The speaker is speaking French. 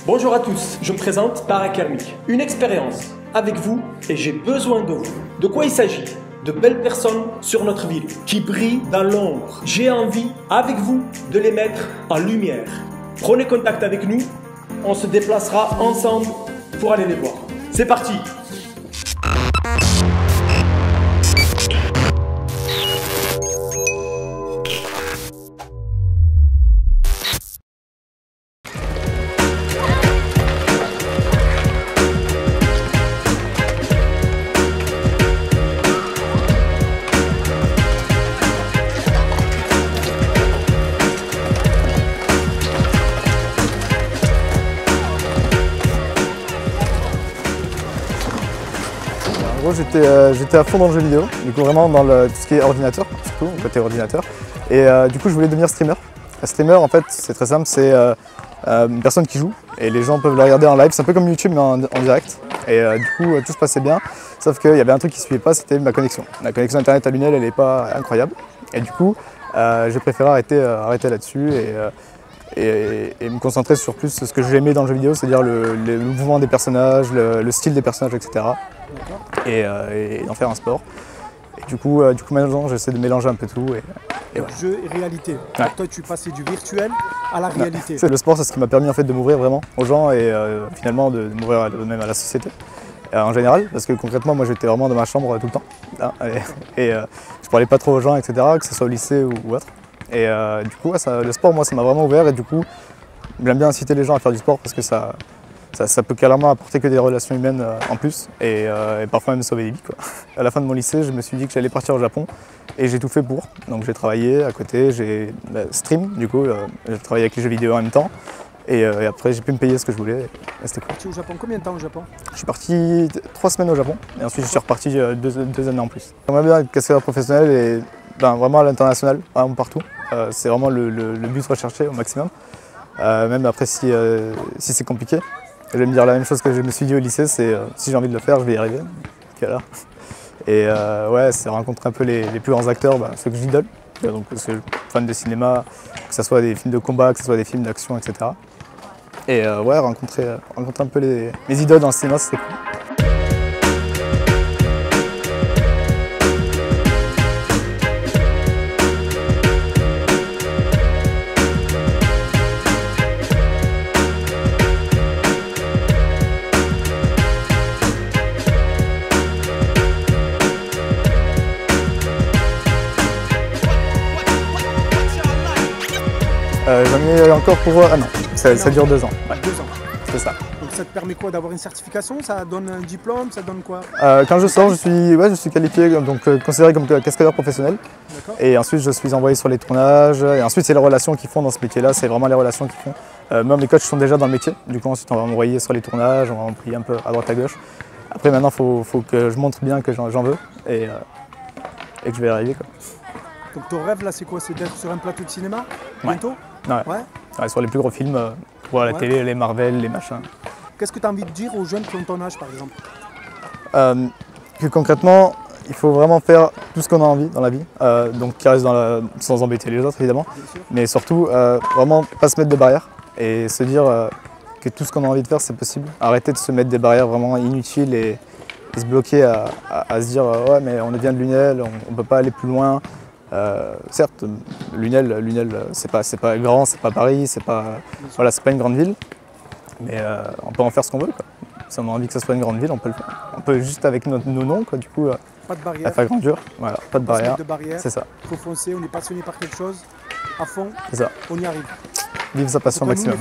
Bonjour à tous, je me présente Parakermic. Une expérience avec vous et j'ai besoin de vous. De quoi il s'agit? De belles personnes sur notre ville qui brillent dans l'ombre. J'ai envie, avec vous, de les mettre en lumière. Prenez contact avec nous, on se déplacera ensemble pour aller les voir. C'est parti! En gros, j'étais à fond dans le jeu vidéo, du coup vraiment dans tout ce qui est ordinateur, surtout côté ordinateur. Et du coup, je voulais devenir streamer. Un streamer, en fait, c'est très simple, c'est une personne qui joue et les gens peuvent le regarder en live. C'est un peu comme YouTube mais en direct. Et du coup, tout se passait bien, sauf qu'il y avait un truc qui ne suivait pas, c'était ma connexion. La connexion internet à Lunel, elle n'est pas incroyable. Et du coup, j'ai préféré arrêter là-dessus et me concentrer sur plus ce que j'aimais dans le jeu vidéo, c'est-à-dire le mouvement des personnages, le style des personnages, etc. Et d'en faire un sport. Et du coup maintenant j'essaie de mélanger un peu tout. Et ouais. Jeu et réalité. Ouais. Toi tu passais du virtuel à la réalité. Le sport, c'est ce qui m'a permis en fait de m'ouvrir vraiment aux gens et finalement de m'ouvrir même à la société en général, parce que concrètement moi j'étais vraiment dans ma chambre tout le temps et je parlais pas trop aux gens, etc., que ce soit au lycée ou autre. Et du coup le sport, moi, ça m'a vraiment ouvert et du coup j'aime bien inciter les gens à faire du sport parce que ça peut carrément apporter que des relations humaines en plus et parfois même sauver des vies, quoi. À la fin de mon lycée, je me suis dit que j'allais partir au Japon et j'ai tout fait pour. Donc j'ai travaillé à côté, j'ai stream, du coup, j'ai travaillé avec les jeux vidéo en même temps et après j'ai pu me payer ce que je voulais et c'était cool. Tu es au Japon, combien de temps au Japon? Je suis parti 3 semaines au Japon et ensuite je suis reparti 2 années en plus. J'aimerais bien être cascadeur professionnel et vraiment à l'international, vraiment partout. C'est vraiment le but recherché au maximum. Même après si c'est compliqué. Je vais me dire la même chose que je me suis dit au lycée, c'est si j'ai envie de le faire, je vais y arriver. Voilà. Et ouais, c'est rencontrer un peu les plus grands acteurs, ceux que j'idole. Donc je suis fan de cinéma, que ce soit des films de combat, que ce soit des films d'action, etc. Et ouais, rencontrer un peu mes idoles dans le cinéma, c'est cool. J'en ai encore pour un an, ça dure 2 ans. Ouais. 2 ans. C'est ça. Donc ça te permet quoi, d'avoir une certification? Ça donne un diplôme? Ça donne quoi? Quand je sors, je suis qualifié, donc considéré comme cascadeur professionnel. Et ensuite je suis envoyé sur les tournages. Et ensuite c'est les relations qu'ils font dans ce métier-là, c'est vraiment les relations qu'ils font. Même les coachs sont déjà dans le métier, du coup ensuite on va m'envoyer sur les tournages, on va m'envoyer un peu à droite à gauche. Après maintenant il faut que je montre bien que j'en veux et que je vais y arriver, quoi. Donc ton rêve là c'est quoi? C'est d'être sur un plateau de cinéma bientôt? Ouais, sur les plus gros films, pour la télé, les Marvel, les machins. Qu'est-ce que tu as envie de dire aux jeunes qui ont ton âge par exemple? Que concrètement, il faut vraiment faire tout ce qu'on a envie dans la vie, donc qui reste sans embêter les autres évidemment, mais surtout vraiment pas se mettre de barrières et se dire que tout ce qu'on a envie de faire c'est possible. Arrêter de se mettre des barrières vraiment inutiles et se bloquer à se dire ouais mais on vient de Lunel, on ne peut pas aller plus loin. Certes, Lunel c'est pas grand, c'est pas Paris, c'est pas une grande ville, mais on peut en faire ce qu'on veut, quoi. Si on a envie que ça soit une grande ville, on peut le faire. On peut juste avec nos noms, quoi, du coup, pas de barrière. La faire grandir, voilà, pas de barrière. C'est ça. Il faut foncer, on est passionné par quelque chose, à fond, c'est ça. On y arrive. Vive sa passion au maximum.